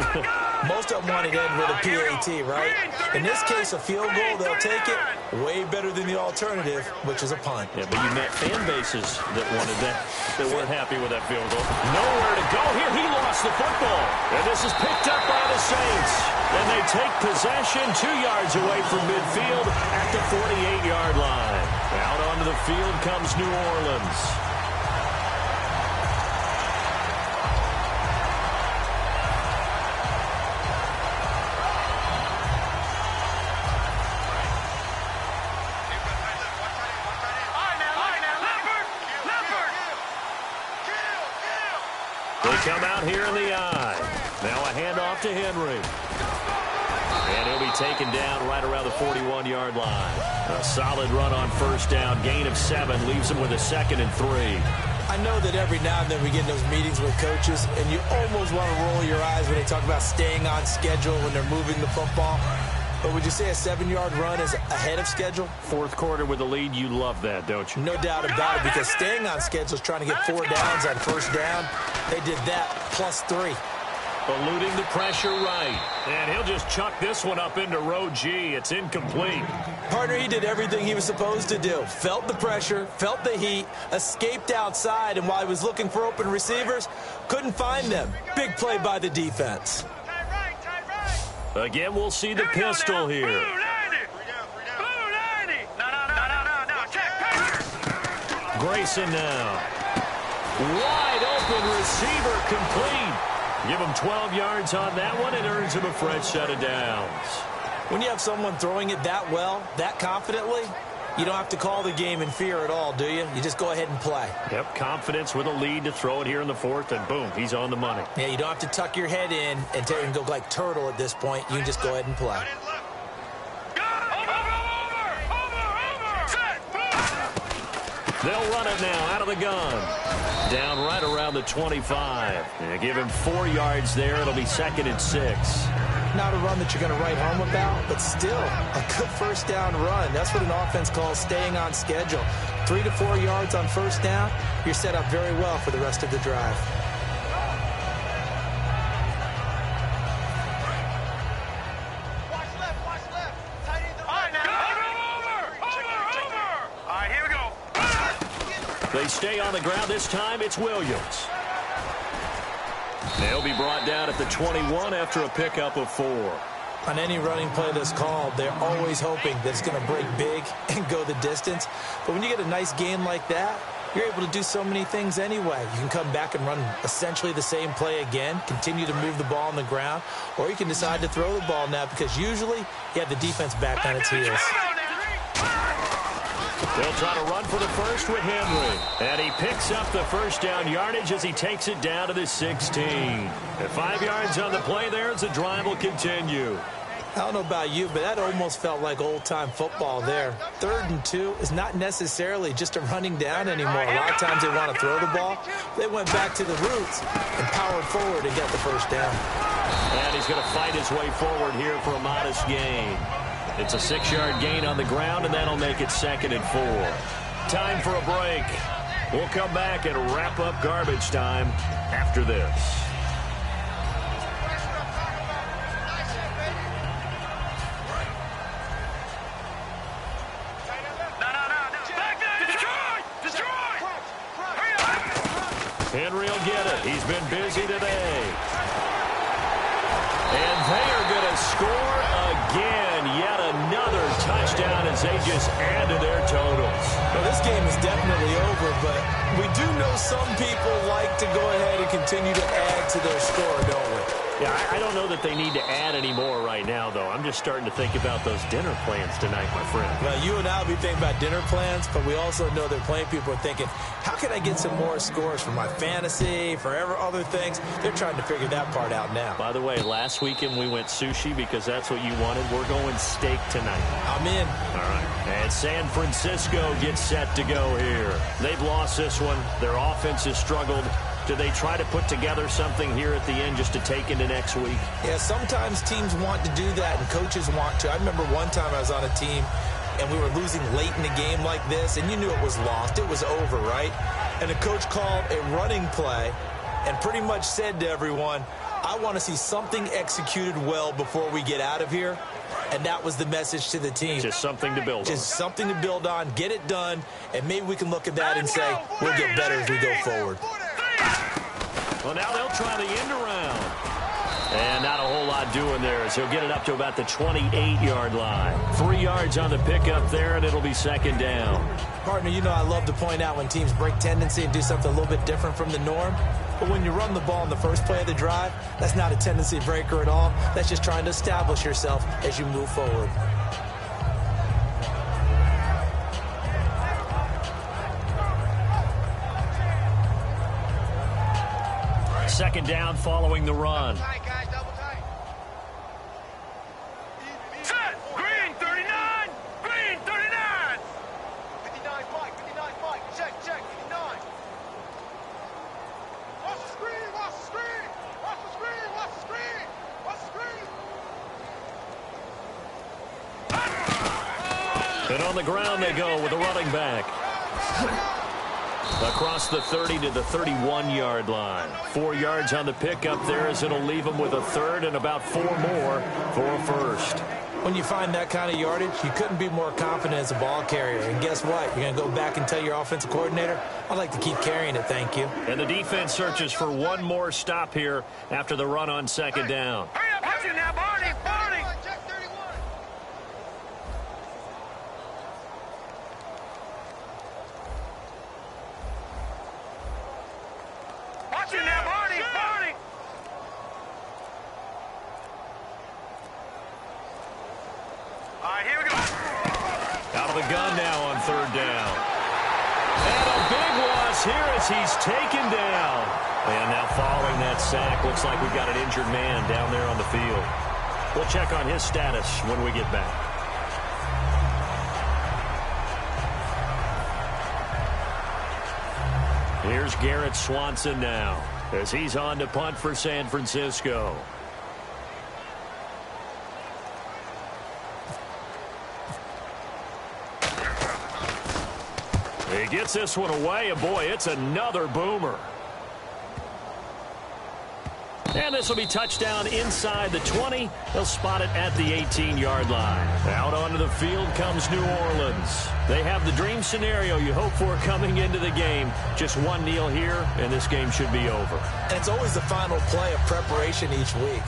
[SPEAKER 4] Most of them wanted to end with a PAT, right? In this case, a field goal, they'll take it. Way better than the alternative, which is a punt.
[SPEAKER 2] Yeah, but you met fan bases that wanted that weren't happy with that field goal. Nowhere to go here. He lost the football. And this is picked up by the Saints. And they take possession 2 yards away from midfield at the 48-yard line. Out onto the field comes New Orleans. They come out here in the eye. Now a handoff to Henry. And he'll be taken down right around the 41-yard line. A solid run on first down. Gain of 7 leaves him with a 2nd and 3.
[SPEAKER 4] I know that every now and then we get in those meetings with coaches, and you almost want to roll your eyes when they talk about staying on schedule when they're moving the football. But would you say a 7-yard run is ahead of schedule?
[SPEAKER 2] Fourth quarter with a lead, you love that, don't you?
[SPEAKER 4] No doubt about it, because staying on schedule is trying to get 4 downs on first down. They did that plus 3.
[SPEAKER 2] Eluding the pressure right. And he'll just chuck this one up into row G. It's incomplete.
[SPEAKER 4] Partner, he did everything he was supposed to do. Felt the pressure, felt the heat, escaped outside, and while he was looking for open receivers, couldn't find them. Big play by the defense.
[SPEAKER 2] Again, we'll see the pistol here.
[SPEAKER 3] Blue 90. Blue 90. No. Check.
[SPEAKER 2] Grayson now. Wide open receiver complete. Give him 12 yards on that one. It earns him a fresh set of downs.
[SPEAKER 4] When you have someone throwing it that well, that confidently, you don't have to call the game in fear at all, do you? You just go ahead and play.
[SPEAKER 2] Yep, confidence with a lead to throw it here in the 4th, and boom, he's on the money.
[SPEAKER 4] Yeah, you don't have to tuck your head in and go like turtle at this point. You can just go ahead and play.
[SPEAKER 2] They'll run it now out of the gun. Down right around the 25. And give him 4 yards there. It'll be 2nd and 6.
[SPEAKER 4] Not a run that you're going to write home about, but still a good first down run. That's what an offense calls staying on schedule. 3 to 4 yards on first down, you're set up very well for the rest of the drive.
[SPEAKER 2] They stay on the ground. This time it's Williams. They'll be brought down at the 21 after a pickup of 4.
[SPEAKER 4] On any running play that's called, they're always hoping that it's going to break big and go the distance. But when you get a nice gain like that, you're able to do so many things anyway. You can come back and run essentially the same play again, continue to move the ball on the ground, or you can decide to throw the ball now because usually you have the defense back on its heels.
[SPEAKER 2] They'll try to run for the first with Henry. And he picks up the first down yardage as he takes it down to the 16. At 5 yards on the play there as the drive will continue.
[SPEAKER 4] I don't know about you, but that almost felt like old-time football there. 3rd and 2 is not necessarily just a running down anymore. A lot of times they want to throw the ball. They went back to the roots and powered forward and got the first down.
[SPEAKER 2] And he's going to fight his way forward here for a modest gain. It's a 6-yard gain on the ground, and that'll make it 2nd and 4. Time for a break. We'll come back and wrap up garbage time after this. Henry will get it. He's been busy today. And they are going to score again. Yet another touchdown as they just add to their totals.
[SPEAKER 4] Well, this game is definitely over, but we do know some people like to go ahead and continue to add to their score, don't we?
[SPEAKER 2] Yeah, I don't know that they need to add any more right now, though. I'm just starting to think about those dinner plans tonight, my friend.
[SPEAKER 4] Well, you and I will be thinking about dinner plans, but we also know that plenty of people are thinking, how can I get some more scores for my fantasy, for other things? They're trying to figure that part out now.
[SPEAKER 2] By the way, last weekend we went sushi because that's what you wanted. We're going steak tonight.
[SPEAKER 4] I'm in.
[SPEAKER 2] All right. And San Francisco gets set to go here. They've lost this one. Their offense has struggled. Do they try to put together something here at the end just to take into next week?
[SPEAKER 4] Yeah, sometimes teams want to do that and coaches want to. I remember one time I was on a team and we were losing late in the game like this, and you knew it was lost. It was over, right? And the coach called a running play and pretty much said to everyone, I want to see something executed well before we get out of here. And that was the message to the team.
[SPEAKER 2] Just something to build on.
[SPEAKER 4] Just something to build on, get it done, and maybe we can look at that and say, we'll get better as we go forward.
[SPEAKER 2] Well, now they'll try the end around. And not a whole lot doing there as he'll get it up to about the 28-yard line. 3 yards on the pickup there, and it'll be 2nd down.
[SPEAKER 4] Partner, you know I love to point out when teams break tendency and do something a little bit different from the norm. But when you run the ball in the first play of the drive, that's not a tendency breaker at all. That's just trying to establish yourself as you move forward.
[SPEAKER 2] Second down following the run. And on the ground they go with a running back. Across the 30 to the 31-yard line. 4 yards on the pickup there as it'll leave them with a third and about 4 more for a first.
[SPEAKER 4] When you find that kind of yardage, you couldn't be more confident as a ball carrier. And guess what? You're going to go back and tell your offensive coordinator, I'd like to keep carrying it, thank you.
[SPEAKER 2] And the defense searches for one more stop here after the run on second down.
[SPEAKER 3] Hurry up, watch it now, Barney, Barney. Watch it now, Barney, Barney. All right, here we go.
[SPEAKER 2] Out of the gun now on third down. And a big loss here as he's taken down. And now following that sack, looks like we've got an injured man down there on the field. We'll check on his status when we get back. Here's Garrett Swanson now as he's on to punt for San Francisco. He gets this one away, and boy, it's another boomer. And this will be touchdown inside the 20. They'll spot it at the 18-yard line. Out onto the field comes New Orleans. They have the dream scenario you hope for coming into the game. Just one kneel here, and this game should be over.
[SPEAKER 4] And it's always the final play of preparation each week.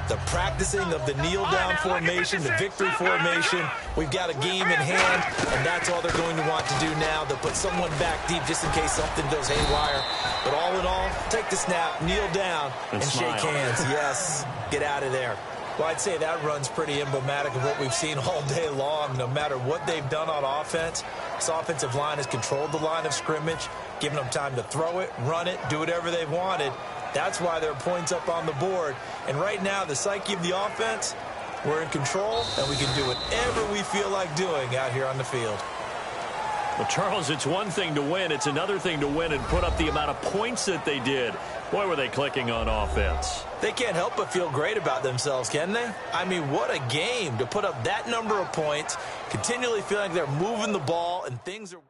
[SPEAKER 4] The practicing of the kneel-down formation, the victory formation. We've got a game in hand, and that's all they're going to want to do now. They'll put someone back deep just in case something goes haywire. But all in all, take the snap, kneel down, and shake hands. Yes, get out of there. Well, I'd say that run's pretty emblematic of what we've seen all day long. No matter what they've done on offense, this offensive line has controlled the line of scrimmage, given them time to throw it, run it, do whatever they've wanted. That's why there are points up on the board. And right now, the psyche of the offense, we're in control, and we can do whatever we feel like doing out here on the field.
[SPEAKER 2] Well, Charles, it's one thing to win. It's another thing to win and put up the amount of points that they did. Boy, were they clicking on offense.
[SPEAKER 4] They can't help but feel great about themselves, can they? I mean, what a game to put up that number of points, continually feeling like they're moving the ball and things are...